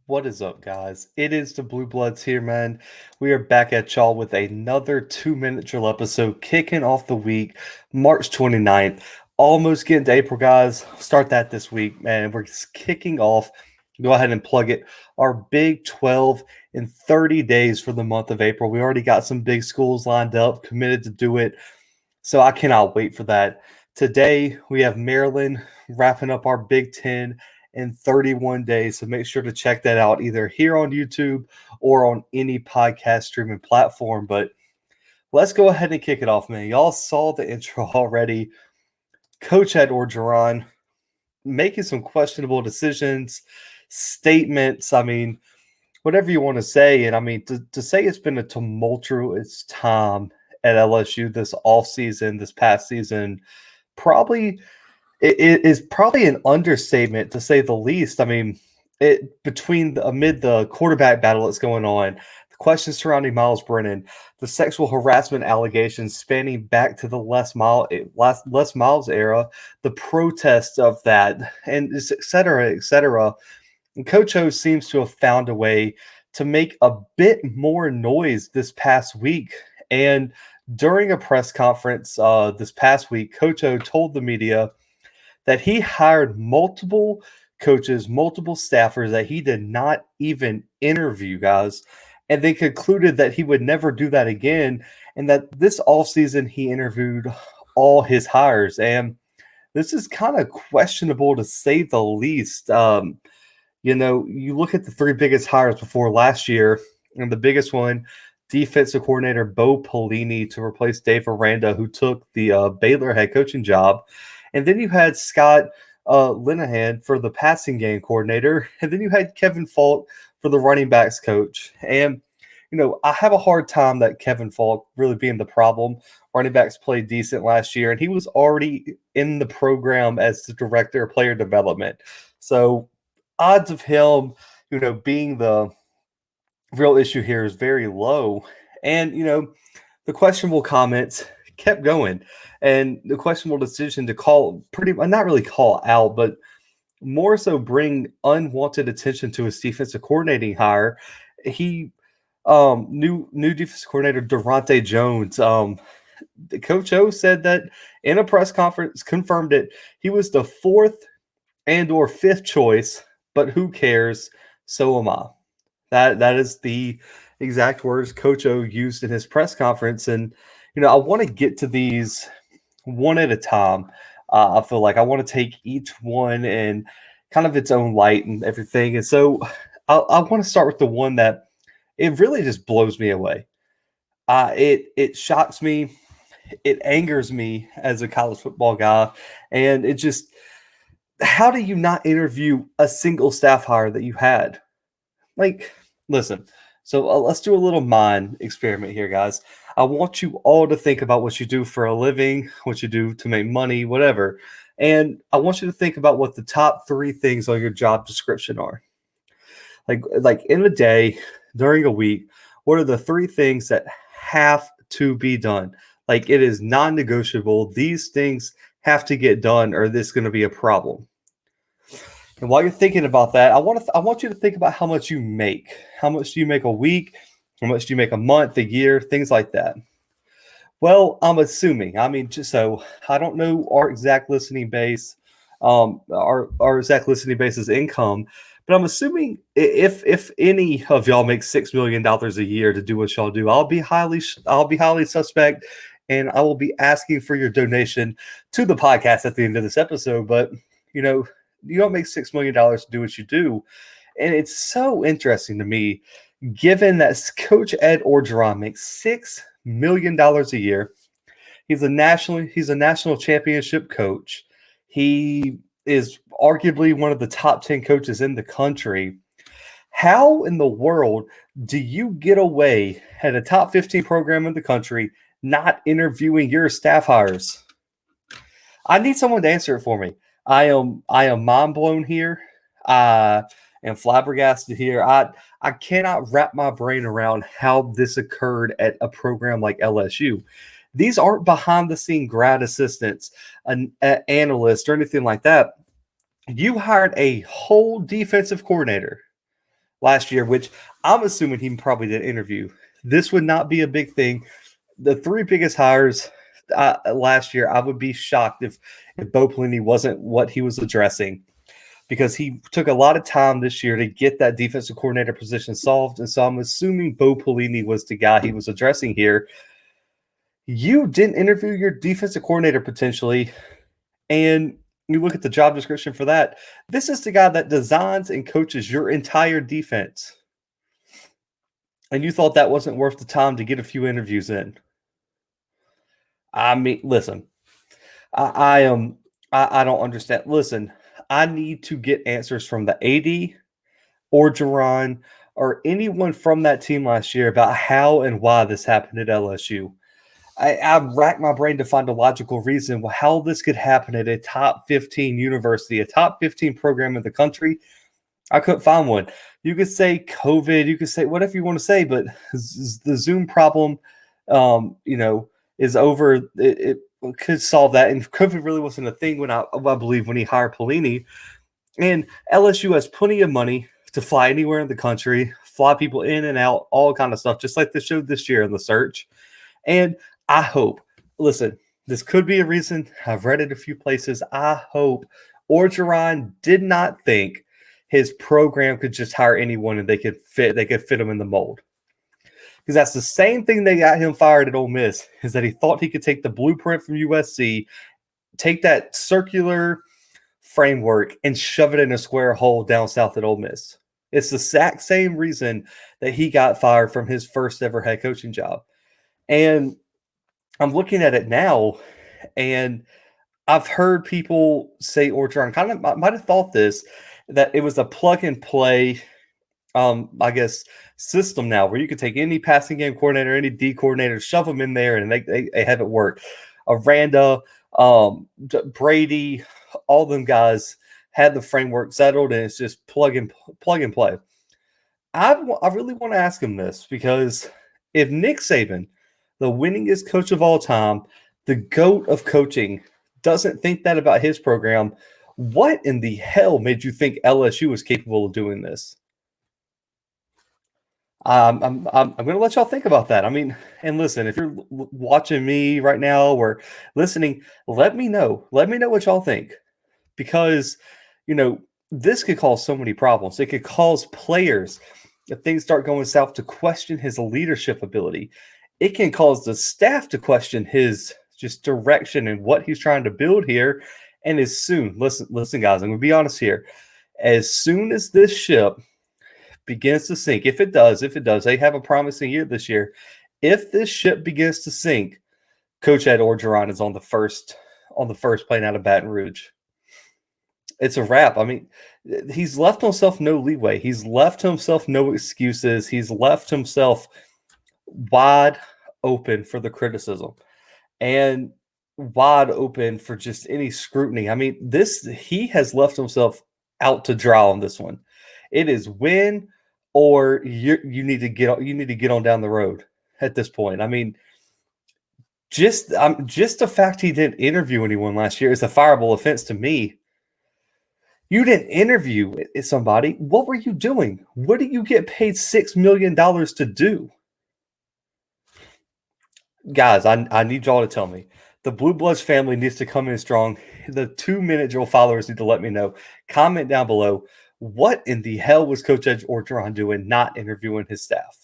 What is up, guys? It is the Bluebloods here, man. We are back at y'all with another 2 minute drill episode kicking off the week, March 29th. Almost getting to April, guys. Start that this week, man. We're just kicking off. Go ahead and plug it. Our Big 12 in 30 days for the month of April. We already got some big schools lined up, committed to do it. So I cannot wait for that. Today, we have Maryland wrapping up our Big 10 in 31 days. So make sure to check that out either here on YouTube or on any podcast streaming platform. But let's go ahead and kick it off, man. Y'all saw the intro already. Coach Ed Orgeron making some questionable decisions, statements. I mean, whatever you want to say. And I mean, to say it's been a tumultuous time at LSU this offseason, this past season, probably it is probably an understatement to say the least. I mean, amid the quarterback battle that's going on, the questions surrounding Miles Brennan, the sexual harassment allegations spanning back to the Les Miles era, the protests of that, and et cetera, et cetera. And Coach O seems to have found a way to make a bit more noise this past week. And during a press conference this past week, Coach O told the media that he hired multiple coaches, multiple staffers that he did not even interview, guys. And they concluded that he would never do that again. And that this offseason he interviewed all his hires. And this is kind of questionable to say the least. You look at the three biggest hires before last year, and the biggest one, defensive coordinator Bo Pelini to replace Dave Aranda, who took the Baylor head coaching job. And then you had Scott Linehan for the passing game coordinator. And then you had Kevin Falk for the running backs coach. And, I have a hard time that Kevin Falk really being the problem. Running backs played decent last year, and he was already in the program as the director of player development. So odds of him, being the real issue here is very low. And, the questionable comments kept going. And the questionable decision to not really call out, but more so bring unwanted attention to his defensive coordinating hire. He, new defensive coordinator Daronte Jones, Coach O said that in a press conference, confirmed it. He was the fourth and or fifth choice, but who cares? So am I. That is the exact words Coach O used in his press conference. And, I want to get to these one at a time. I feel like I want to take each one in kind of its own light and everything. And so I want to start with the one that it really just blows me away. It shocks me. It angers me as a college football guy. And it just, how do you not interview a single staff hire that you had? Like, listen, so let's do a little mind experiment here, guys. I want you all to think about what you do for a living, what you do to make money, whatever. And I want you to think about what the top three things on your job description are. Like in a day, during a week, what are the three things that have to be done? Like it is non-negotiable. These things have to get done or this is going to be a problem. And while you're thinking about that, I want you to think about how much you make. How much do you make a week? How much do you make a month, a year, things like that? Well, I'm assuming. I mean, just so I don't know our exact listening base, our exact listening base's income, but I'm assuming if any of y'all make $6 million a year to do what y'all do, I'll be highly suspect, and I will be asking for your donation to the podcast at the end of this episode. But you don't make $6 million to do what you do. And it's so interesting to me, given that Coach Ed Orgeron makes $6 million a year. He's a national championship coach. He is arguably one of the top 10 coaches in the country. How in the world do you get away at a top 15 program in the country not interviewing your staff hires? I need someone to answer it for me. I am mind blown here. I am flabbergasted here. I cannot wrap my brain around how this occurred at a program like LSU. These aren't behind the scene grad assistants, an analyst, or anything like that. You hired a whole defensive coordinator. last year, which I'm assuming he probably did interview. This would not be a big thing. The three biggest hires last year, I would be shocked if Bo Pelini wasn't what he was addressing, because he took a lot of time this year to get that defensive coordinator position solved. And so I'm assuming Bo Pelini was the guy he was addressing here. You didn't interview your defensive coordinator potentially, and you look at the job description for that. This is the guy that designs and coaches your entire defense. And you thought that wasn't worth the time to get a few interviews in. I mean, listen, I am I don't understand. Listen, I need to get answers from the AD or Orgeron or anyone from that team last year about how and why this happened at LSU. I racked my brain to find a logical reason how this could happen at a top 15 university, a top 15 program in the country. I couldn't find one. You could say COVID, you could say whatever you want to say, but the Zoom problem, is over. It could solve that. And COVID really wasn't a thing when I believe when he hired Pelini. And LSU has plenty of money to fly anywhere in the country, fly people in and out, all kind of stuff, just like they showed this year in the search. And I hope, listen, this could be a reason. I've read it a few places. I hope Orgeron did not think his program could just hire anyone and they could fit him in the mold. Because that's the same thing they got him fired at Ole Miss, is that he thought he could take the blueprint from USC, take that circular framework and shove it in a square hole down south at Ole Miss. It's the exact same reason that he got fired from his first ever head coaching job. And I'm looking at it now, and I've heard people say Orgeron kind of might have thought this, that it was a plug and play, I guess, system now where you could take any passing game coordinator, any D coordinator, shove them in there, and they have it work. Aranda, Brady, all them guys had the framework settled, and it's just plug and play. I really want to ask him this, because if Nick Saban, the winningest coach of all time, the GOAT of coaching, doesn't think that about his program, what in the hell made you think LSU was capable of doing this? I'm going to let y'all think about that. I mean, and listen, if you're watching me right now or listening, let me know. Let me know what y'all think, because, this could cause so many problems. It could cause players, if things start going south, to question his leadership ability. It can cause the staff to question his just direction and what he's trying to build here. And as soon, listen, guys, I'm going to be honest here. As soon as this ship begins to sink, if it does, they have a promising year this year. If this ship begins to sink, Coach Ed Orgeron is on the first plane out of Baton Rouge. It's a wrap. I mean, he's left himself no leeway. He's left himself no excuses. He's left himself wide open for the criticism and wide open for just any scrutiny. I mean, he has left himself out to dry on this one. It is win or you need to get on down the road at this point. I mean, just the fact he didn't interview anyone last year is a fireable offense to me. You didn't interview somebody. What were you doing? What do you get paid $6 million to do? Guys, I need y'all to tell me. The Bluebloods family needs to come in strong. The 2-minute drill followers need to let me know. Comment down below. What in the hell was Coach Ed Orgeron doing not interviewing his staff?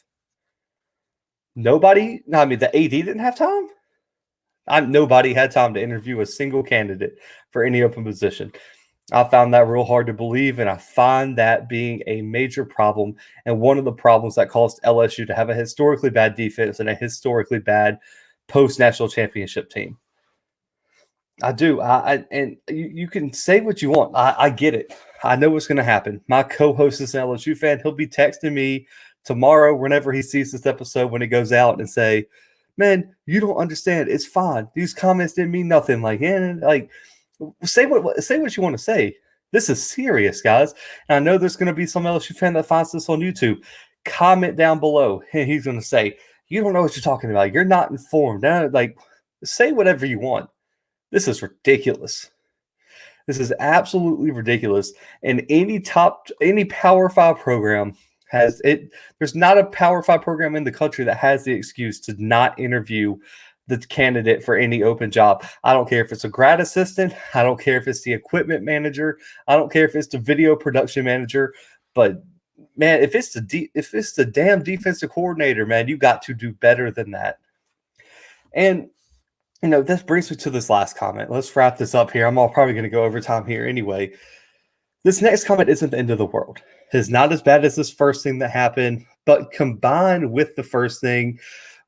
Nobody? No, I mean, the AD didn't have time? Nobody had time to interview a single candidate for any open position. I found that real hard to believe, and I find that being a major problem and one of the problems that caused LSU to have a historically bad defense and a historically bad post-national championship team. I do. And you can say what you want. I get it. I know what's going to happen. My co-host is an LSU fan. He'll be texting me tomorrow whenever he sees this episode when it goes out and say, man, you don't understand. It's fine. These comments didn't mean nothing. Say what you want to say. This is serious, guys. And I know there's going to be some LSU fan that finds this on YouTube. Comment down below. And he's going to say, you don't know what you're talking about. You're not informed. Say whatever you want. This is ridiculous. This is absolutely ridiculous. And any Power 5 program has it. There's not a Power 5 program in the country that has the excuse to not interview the candidate for any open job. I don't care if it's a grad assistant. I don't care if it's the equipment manager. I don't care if it's the video production manager. But man, if it's the damn defensive coordinator, man, you got to do better than that. And this brings me to this last comment. Let's wrap this up here. I'm probably going to go over time here anyway. This next comment isn't the end of the world. It's not as bad as this first thing that happened, but combined with the first thing,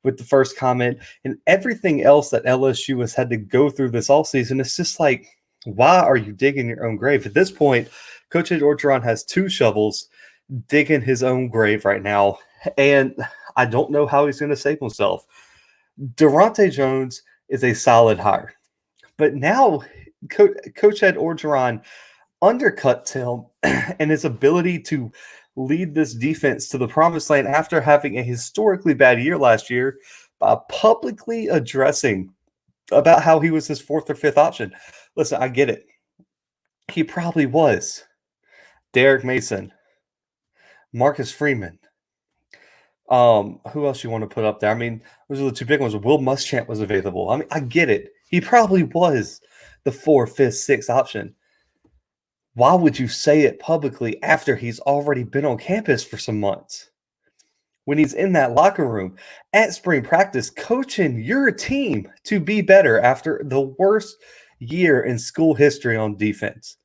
with the first comment, and everything else that LSU has had to go through this offseason, it's just like, why are you digging your own grave? At this point, Coach Ed Orgeron has 2 shovels digging his own grave right now, and I don't know how he's going to save himself. Daronte Jones is a solid hire, but now Coach Ed Orgeron undercuts him and his ability to lead this defense to the promised land after having a historically bad year last year by publicly addressing about how he was his 4th or 5th option. Listen, I get it. He probably was. Derek Mason, Marcus Freeman. Who else you want to put up there? I mean, those are the 2 big ones. Will Muschamp was available. I mean, I get it. He probably was the 4th, 5th, 6th option. Why would you say it publicly after he's already been on campus for some months? When he's in that locker room at spring practice, coaching your team to be better after the worst year in school history on defense.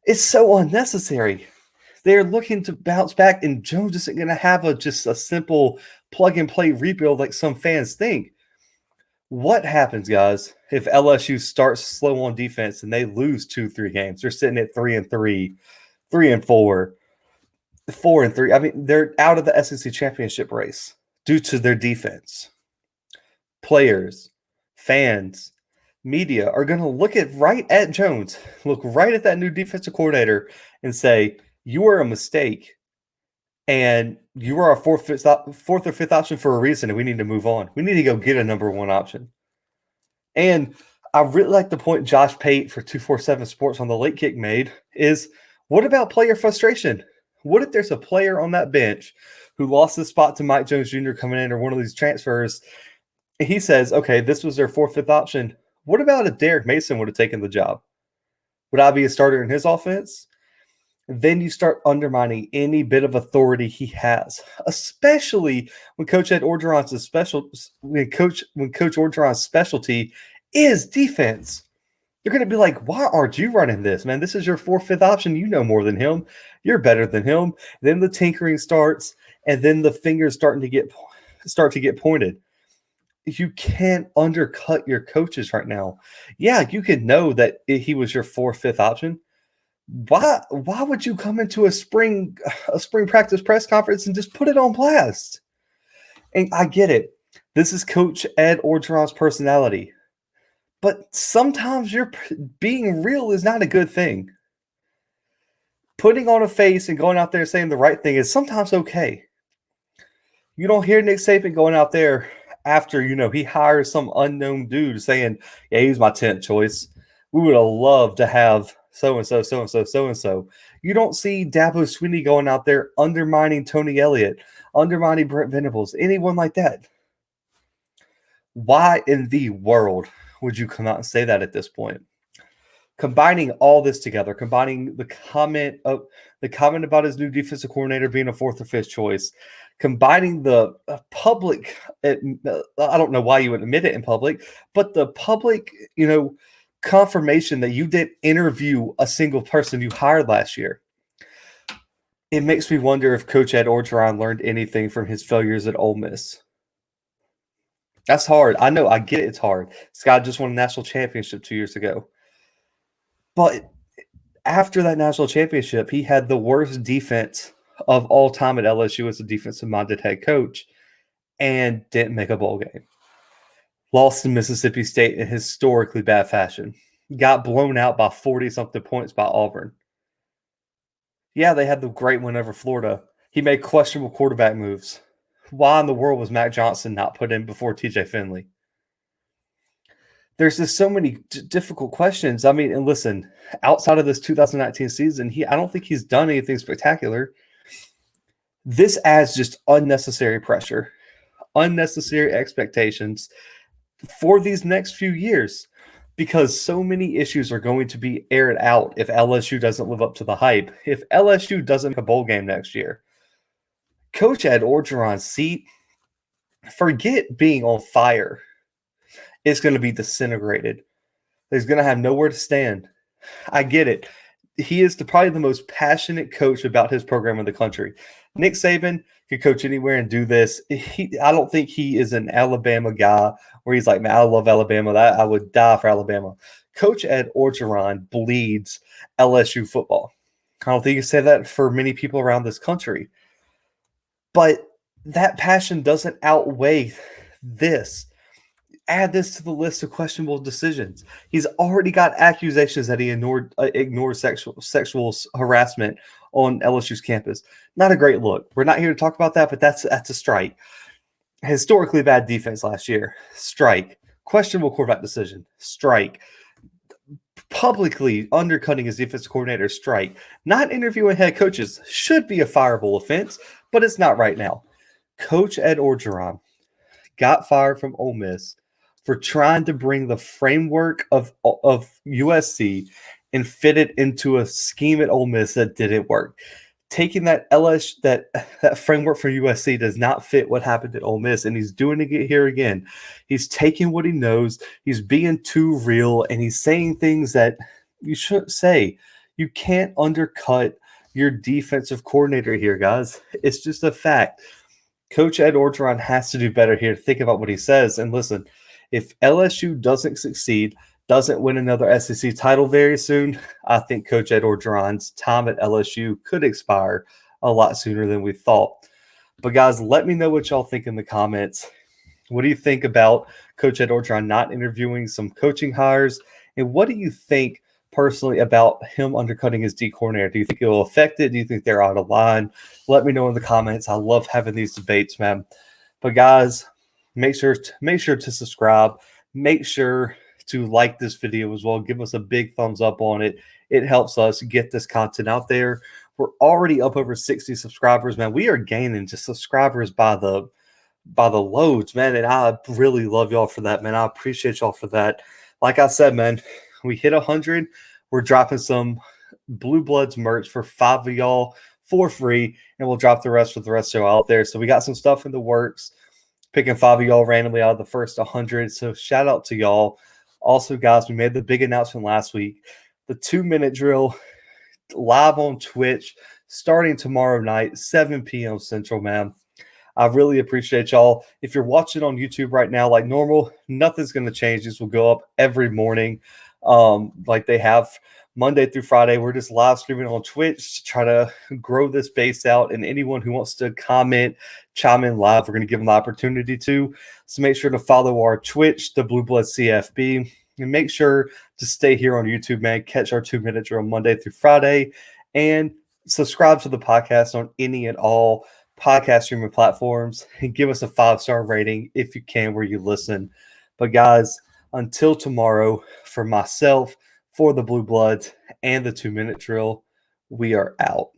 It's so unnecessary. They're looking to bounce back, and Jones isn't going to have just a simple plug-and-play rebuild like some fans think. What happens, guys, if LSU starts slow on defense and they lose 2-3 games? They're sitting at 3-3, 3-4, 4-3. I mean, they're out of the SEC championship race due to their defense. Players, fans, media are going to look right at Jones, look right at that new defensive coordinator and say, you are a mistake, and you are a 4th or 5th option for a reason, and we need to move on. We need to go get a number 1 option. And I really like the point Josh Pate for 247 Sports on the Late Kick made is, what about player frustration? What if there's a player on that bench who lost his spot to Mike Jones Jr. coming in or one of these transfers, and he says, okay, this was their 4th, 5th option. What about if Derek Mason would have taken the job? Would I be a starter in his offense? Then you start undermining any bit of authority he has, especially when Coach Ed Orgeron's when Coach Orgeron's specialty is defense. You're going to be like, why aren't you running this, man? This is your 4th, 5th option. You know more than him. You're better than him. Then the tinkering starts, and then the fingers start to get pointed. You can't undercut your coaches right now. Yeah, you could know that he was your 4th, 5th option. Why would you come into a spring practice press conference and just put it on blast? And I get it. This is Coach Ed Orgeron's personality. But sometimes being real is not a good thing. Putting on a face and going out there saying the right thing is sometimes okay. You don't hear Nick Saban going out there after, he hires some unknown dude saying, yeah, he's my 10th choice. We would have loved to have so-and-so, so-and-so, so-and-so. You don't see Dabo Swinney going out there undermining Tony Elliott, undermining Brent Venables, anyone like that. Why in the world would you come out and say that at this point? Combining all this together, combining the comment about his new defensive coordinator being a 4th or 5th choice, combining the public, I don't know why you would admit it in public, but the public, confirmation that you didn't interview a single person you hired last year. It makes me wonder if Coach Ed Orgeron learned anything from his failures at Ole Miss. That's hard. I know. I get it. It's hard. Scott just won a national championship 2 years ago. But after that national championship, he had the worst defense of all time at LSU as a defensive-minded head coach and didn't make a bowl game. Lost to Mississippi State in historically bad fashion. Got blown out by 40-something points by Auburn. Yeah, they had the great win over Florida. He made questionable quarterback moves. Why in the world was Mac Johnson not put in before TJ Finley? There's just so many difficult questions. I mean, and listen, outside of this 2019 season, I don't think he's done anything spectacular. This adds just unnecessary pressure, unnecessary expectations for these next few years because so many issues are going to be aired out if LSU doesn't live up to the hype. If LSU doesn't make a bowl game next year, Coach Ed Orgeron's seat, forget being on fire, it's going to be disintegrated. He's going to have nowhere to stand. I get it. He is probably the most passionate coach about his program in the country. Nick Saban could coach anywhere and do this. I don't think he is an Alabama guy where he's like, man, I love Alabama. I would die for Alabama. Coach Ed Orgeron bleeds LSU football. I don't think you can say that for many people around this country. But that passion doesn't outweigh this. Add this to the list of questionable decisions. He's already got accusations that he ignored sexual harassment on LSU's campus. Not a great look. We're not here to talk about that, but that's a strike. Historically bad defense last year. Strike. Questionable quarterback decision. Strike. Publicly undercutting his defensive coordinator. Strike. Not interviewing head coaches should be a fireable offense, but it's not right now. Coach Ed Orgeron got fired from Ole Miss for trying to bring the framework of USC and fit it into a scheme at Ole Miss that didn't work. Taking that that framework for USC does not fit what happened at Ole Miss, and he's doing it here again. He's taking what he knows, he's being too real, and he's saying things that you shouldn't say. You can't undercut your defensive coordinator here, guys. It's just a fact. Coach Ed Orgeron has to do better here. Think about what he says. And listen, if LSU doesn't succeed, doesn't win another SEC title very soon, I think Coach Ed Orgeron's time at LSU could expire a lot sooner than we thought. But guys, let me know what y'all think in the comments. What do you think about Coach Ed Orgeron not interviewing some coaching hires? And what do you think personally about him undercutting his D coordinator? Do you think it will affect it? Do you think they're out of line? Let me know in the comments. I love having these debates, man. But guys, make sure to subscribe. Make sure to like this video as well. Give us a big thumbs up on it. It helps us get this content out there. We're already up over 60 subscribers, man. We are gaining just subscribers by the loads, man. And I really love y'all for that, man. I appreciate y'all for that. Like I said, man, we hit 100. We're dropping some Bluebloods merch for 5 of y'all for free, and we'll drop the rest for the rest of y'all out there. So we got some stuff in the works, picking 5 of y'all randomly out of the first 100. So shout out to y'all. Also, guys, we made the big announcement last week. The 2-minute drill live on Twitch starting tomorrow night, 7 p.m. Central, man. I really appreciate y'all. If you're watching on YouTube right now, like normal, nothing's going to change. This will go up every morning like they have Monday through Friday. We're just live streaming on Twitch to try to grow this base out. And anyone who wants to comment, chime in live, we're going to give them the opportunity to. So make sure to follow our Twitch, the Bluebloods CFB, and make sure to stay here on YouTube, man. Catch our 2-minute drill Monday through Friday, and subscribe to the podcast on any and all podcast streaming platforms, and give us a 5-star rating if you can where you listen. But guys, until tomorrow, for myself, for the Bluebloods, and the 2-minute drill, we are out.